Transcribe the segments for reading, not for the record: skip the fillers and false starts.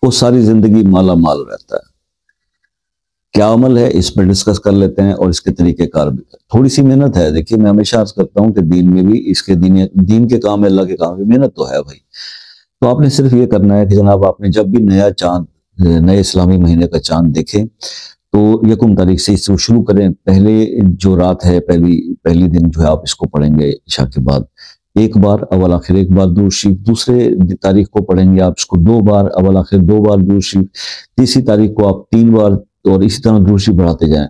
وہ ساری زندگی مالا مال رہتا ہے۔ کیا عمل ہے اس پہ ڈسکس کر لیتے ہیں اور اس کے طریقہ کار بھی تھوڑی سی محنت ہے۔ دیکھیے میں ہمیشہ عرض کرتا ہوں کہ دین میں بھی اس کے دین کے کام ہے، اللہ کے کام میں محنت تو ہے بھائی۔ تو آپ نے صرف یہ کرنا ہے کہ جناب آپ نے جب بھی نیا چاند، نئے اسلامی مہینے کا چاند دیکھیں تو 1 تاریخ سے اس کو شروع کریں۔ پہلے جو رات ہے، پہلی دن جو ہے آپ اس کو پڑھیں گے عشاء کے بعد 1 بار اول آخر 1 بار درود شریف، دوسرے تاریخ کو پڑھیں گے آپ اس کو 2 بار اول آخر 2 بار درود شریف، تیسری تاریخ کو آپ 3 بار، اور اسی طرح درود شریف بڑھاتے جائیں،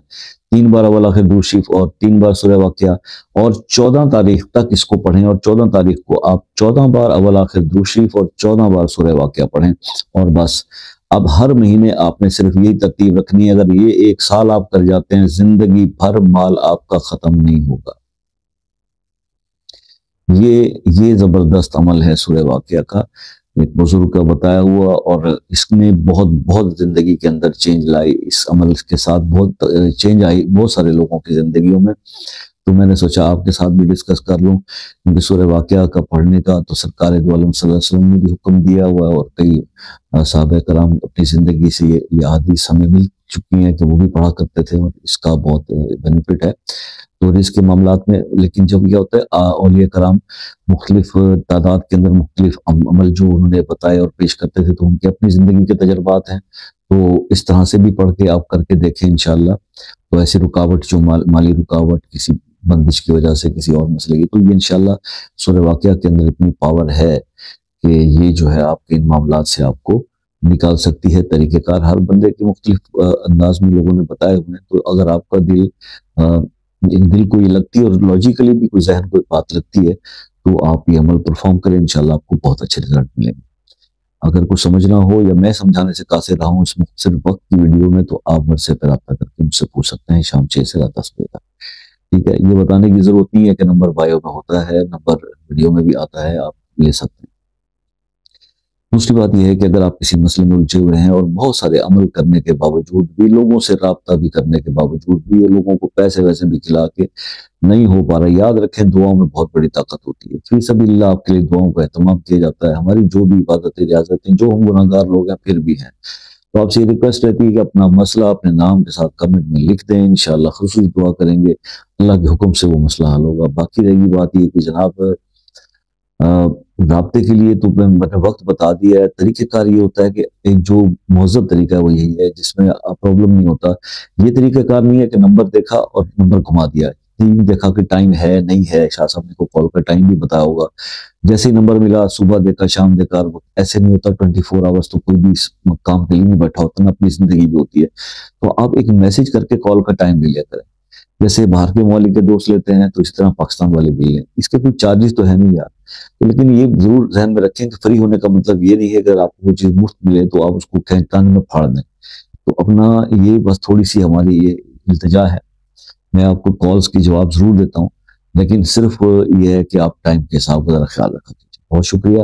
3 بار اول آخر درود شریف اور 3 بار سورہ واقعہ، اور 14 تاریخ تک اس کو پڑھیں، اور 14 تاریخ کو آپ 14 بار اول آخر درود شریف اور 14 بار سورہ واقعہ پڑھیں، اور بس۔ اب ہر مہینے آپ نے صرف یہی ترتیب رکھنی ہے۔ اگر یہ 1 سال آپ کر جاتے ہیں، زندگی بھر مال آپ کا ختم نہیں ہوگا۔ یہ زبردست عمل ہے سورہ واقعہ کا، ایک بزرگ کا بتایا ہوا، اور اس میں بہت زندگی کے اندر چینج لائی۔ اس عمل کے ساتھ بہت چینج آئی بہت سارے لوگوں کی زندگیوں میں۔ تو میں نے سوچا آپ کے ساتھ بھی ڈسکس کر لوں، کیونکہ سورہ واقعہ کا پڑھنے کا تو سرکار دو عالم صلی اللہ علیہ وسلم نے بھی حکم دیا ہوا ہے، اور کئی صحابہ کرام اپنی زندگی سے یہ احادیث ہمیں مل چکی ہیں کہ وہ بھی پڑھا کرتے تھے، اور اس کا بہت بینیفٹ ہے۔ تو رزق کے معاملات میں، لیکن جب یہ ہوتا ہے اولیاء کرام مختلف تعداد کے اندر مختلف عمل جو انہوں نے بتائے اور پیش کرتے تھے، تو ان کے اپنی زندگی کے تجربات ہیں، تو اس طرح سے بھی پڑھ کے آپ کر کے دیکھیں انشاءاللہ۔ تو ایسی رکاوٹ جو مالی رکاوٹ کسی بندش کی وجہ سے، کسی اور مسئلے کی، تو یہ انشاءاللہ سورہ واقعہ کے اندر اتنی پاور ہے کہ یہ جو ہے آپ کے ان معاملات سے آپ کو نکال سکتی ہے۔ طریقہ کار ہر بندے کے مختلف انداز میں لوگوں نے بتائے ہوئے ہیں، تو اگر آپ کا دل کو یہ لگتی ہے اور لاجیکلی بھی کوئی ذہن کوئی بات لگتی ہے، تو آپ یہ عمل پرفارم کریں، انشاءاللہ آپ کو بہت اچھے رزلٹ ملیں گے۔ اگر کچھ سمجھنا ہو یا میں سمجھانے سے قاصر رہا ہوں اس مختصر وقت کی ویڈیو میں، تو آپ مجھ سے رابطہ کر کے مجھ سے پوچھ سکتے ہیں شام 6 سے رات 10 بجے تک۔ ٹھیک ہے، یہ بتانے کی ضرورت نہیں ہے کہ نمبر بایو میں ہوتا ہے، نمبر ویڈیو میں بھی آتا ہے، آپ لے سکتے ہیں۔ دوسری بات یہ ہے کہ اگر آپ کسی مسئلے میں الجھے ہوئے ہیں اور بہت سارے عمل کرنے کے باوجود بھی، لوگوں سے رابطہ بھی کرنے کے باوجود بھی، لوگوں کو پیسے ویسے بھی کھلا کے نہیں ہو پا رہا، یاد رکھیں دعاؤں میں بہت بڑی طاقت ہوتی ہے۔ فی سبیل اللہ آپ کے لیے دعاؤں کا اہتمام کیا جاتا ہے۔ ہماری جو بھی عبادتیں ریاضتیں، جو ہم گناہگار لوگ ہیں پھر بھی ہیں، تو آپ سے یہ ریکویسٹ رہتی ہے کہ اپنا مسئلہ اپنے نام کے ساتھ کمنٹ میں لکھ دیں، انشاءاللہ خصوصی دعا کریں گے، اللہ کے حکم سے وہ مسئلہ حل ہوگا۔ باقی رہی بات یہ کہ جناب رابطے کے لیے تو میں نے وقت بتا دیا ہے۔ طریقہ کار یہ ہوتا ہے کہ ایک جو مہذب طریقہ ہے وہ یہی ہے جس میں پرابلم نہیں ہوتا۔ یہ طریقہ کار نہیں ہے کہ نمبر دیکھا اور نمبر گھما دیا، دیکھا کہ ٹائم ہے نہیں ہے، شاہ صاحب نے کو کال کا ٹائم بھی بتایا ہوگا، جیسے ہی نمبر ملا صبح دیکھا شام دیکھا، ایسے نہیں ہوتا۔ 24 آورس تو کوئی بھی اس کام کے لیے نہیں بیٹھا ہوتا نا، اپنی زندگی بھی ہوتی ہے۔ تو آپ ایک میسج کر کے کال کا ٹائم بھی لیا کریں، جیسے باہر کے ممالک کے دوست لیتے ہیں تو اسی طرح پاکستان والے بھی لیں۔ اس کے کوئی چارجز تو ہے نہیں یار، لیکن یہ ضرور ذہن میں رکھیں کہ فری ہونے کا مطلب یہ نہیں ہے کہ اگر آپ کو کوئی چیز مفت ملے تو آپ اس کو کان میں پھاڑ دیں۔ تو اپنا یہ بس تھوڑی سی ہماری یہ التجا ہے، میں آپ کو کالز کی جواب ضرور دیتا ہوں، لیکن صرف یہ ہے کہ آپ ٹائم کے حساب کا ذرا خیال رکھا کیجیے۔ بہت شکریہ،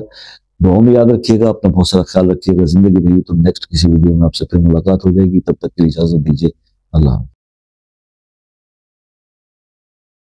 دعاؤں میں یاد رکھیے گا، اپنا بہت سارا خیال رکھیے گا۔ زندگی رہی تو نیکسٹ کسی ویڈیو میں آپ سے پھر ملاقات ہو جائے گی، تب تک کے لیے اجازت دیجیے، اللہ حافظ۔